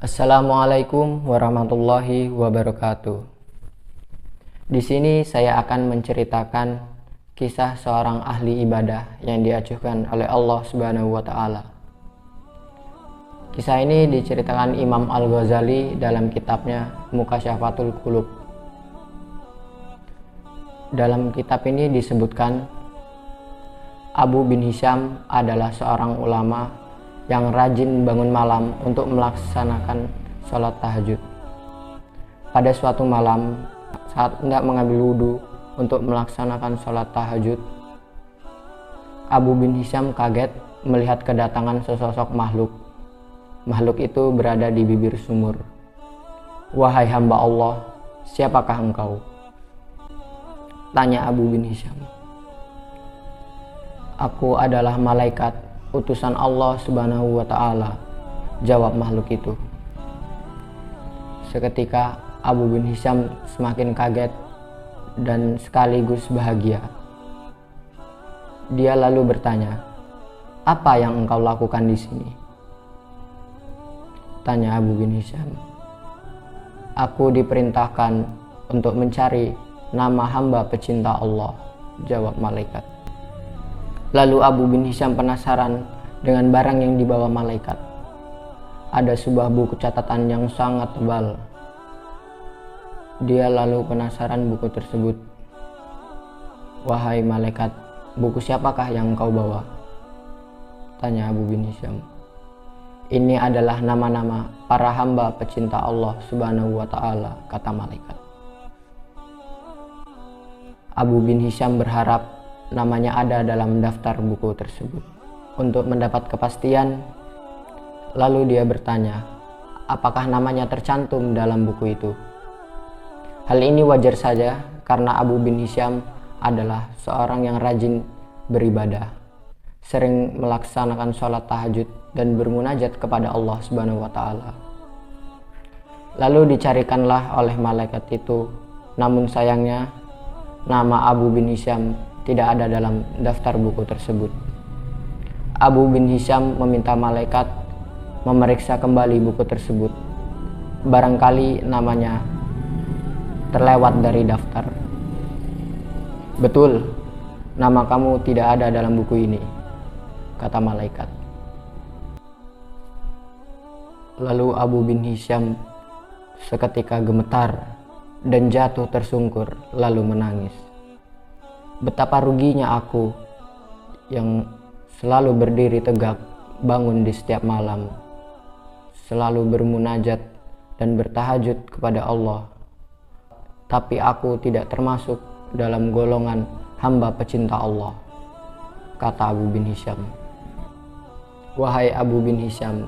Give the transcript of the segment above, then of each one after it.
Assalamualaikum warahmatullahi wabarakatuh. Di sini saya akan menceritakan kisah seorang ahli ibadah yang diajukan oleh Allah Subhanahu wa taala. Kisah ini diceritakan Imam Al-Ghazali dalam kitabnya Muqasyafatul Qulub. Dalam kitab ini disebutkan Abu bin Hisham adalah seorang ulama yang rajin bangun malam untuk melaksanakan sholat tahajud. Pada suatu malam, saat hendak mengambil wudhu untuk melaksanakan sholat tahajud, Abu bin Hisham kaget melihat kedatangan sesosok makhluk. Makhluk itu berada di bibir sumur. "Wahai hamba Allah, siapakah engkau?" tanya Abu bin Hisham. "Aku adalah malaikat utusan Allah Subhanahu wa taala," jawab makhluk itu. Seketika Abu bin Hisham semakin kaget dan sekaligus bahagia. Dia lalu bertanya, "Apa yang engkau lakukan di sini?" tanya Abu bin Hisham. "Aku diperintahkan untuk mencari nama hamba pecinta Allah," jawab malaikat. Lalu Abu bin Hisham penasaran dengan barang yang dibawa malaikat. Ada sebuah buku catatan yang sangat tebal. Dia lalu penasaran buku tersebut. "Wahai malaikat, buku siapakah yang engkau bawa?" tanya Abu bin Hisham. "Ini adalah nama-nama para hamba pecinta Allah Subhanahu wa taala," kata malaikat. Abu bin Hisham berharap namanya ada dalam daftar buku tersebut. Untuk mendapat kepastian, lalu dia bertanya, apakah namanya tercantum dalam buku itu. Hal ini wajar saja karena Abu bin Hisham adalah seorang yang rajin beribadah, sering melaksanakan sholat tahajud dan bermunajat kepada Allah Subhanahu wa taala. Lalu dicarikanlah oleh malaikat itu, namun sayangnya nama Abu bin Hisham tidak ada dalam daftar buku tersebut. Abu bin Hisham meminta malaikat memeriksa kembali buku tersebut. Barangkali namanya terlewat dari daftar. "Betul, nama kamu tidak ada dalam buku ini," kata malaikat. Lalu Abu bin Hisham seketika gemetar dan jatuh tersungkur lalu menangis. "Betapa ruginya aku yang selalu berdiri tegak, bangun di setiap malam, selalu bermunajat dan bertahajud kepada Allah. Tapi aku tidak termasuk dalam golongan hamba pecinta Allah," kata Abu bin Hisham. "Wahai Abu bin Hisham,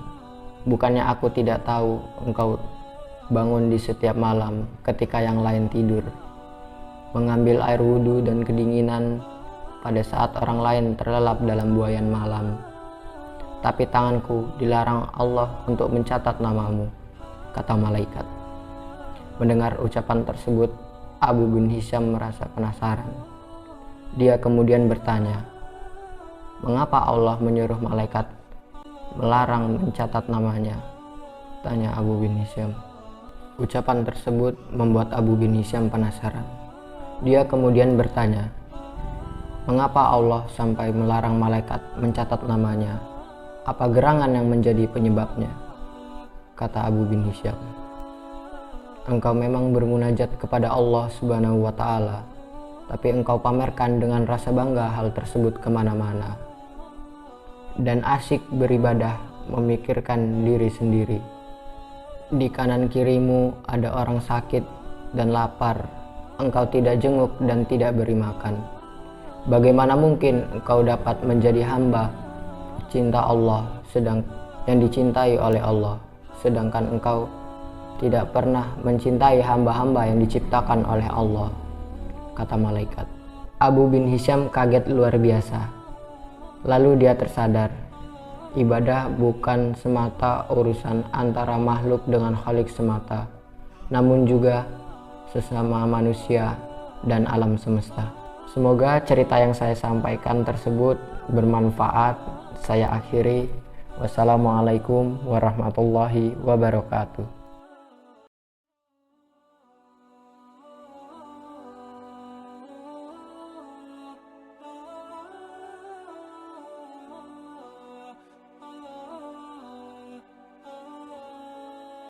bukannya aku tidak tahu engkau bangun di setiap malam ketika yang lain tidur, mengambil air wudhu dan kedinginan pada saat orang lain terlelap dalam buayan malam. Tapi tanganku dilarang Allah untuk mencatat namamu," kata malaikat. Mendengar ucapan tersebut, Abu bin Hisham merasa penasaran. Dia kemudian bertanya, "Mengapa Allah menyuruh malaikat melarang mencatat namanya?" tanya Abu bin Hisham. Ucapan tersebut membuat Abu bin Hisham penasaran. Dia kemudian bertanya, "Mengapa Allah sampai melarang malaikat mencatat namanya? Apa gerangan yang menjadi penyebabnya?" kata Abu bin Hisham. "Engkau memang bermunajat kepada Allah Subhanahu wa taala, tapi engkau pamerkan dengan rasa bangga hal tersebut kemana-mana, dan asyik beribadah memikirkan diri sendiri. Di kanan kirimu ada orang sakit dan lapar, engkau tidak jenguk dan tidak beri makan. Bagaimana mungkin engkau dapat menjadi hamba cinta Allah yang dicintai oleh Allah, sedangkan engkau tidak pernah mencintai hamba-hamba yang diciptakan oleh Allah," kata malaikat. Abu bin Hisham kaget luar biasa. Lalu dia tersadar, ibadah bukan semata urusan antara makhluk dengan Khalik semata, namun juga sesama manusia dan alam semesta. Semoga cerita yang saya sampaikan tersebut bermanfaat. Saya akhiri. Wassalamualaikum warahmatullahi wabarakatuh.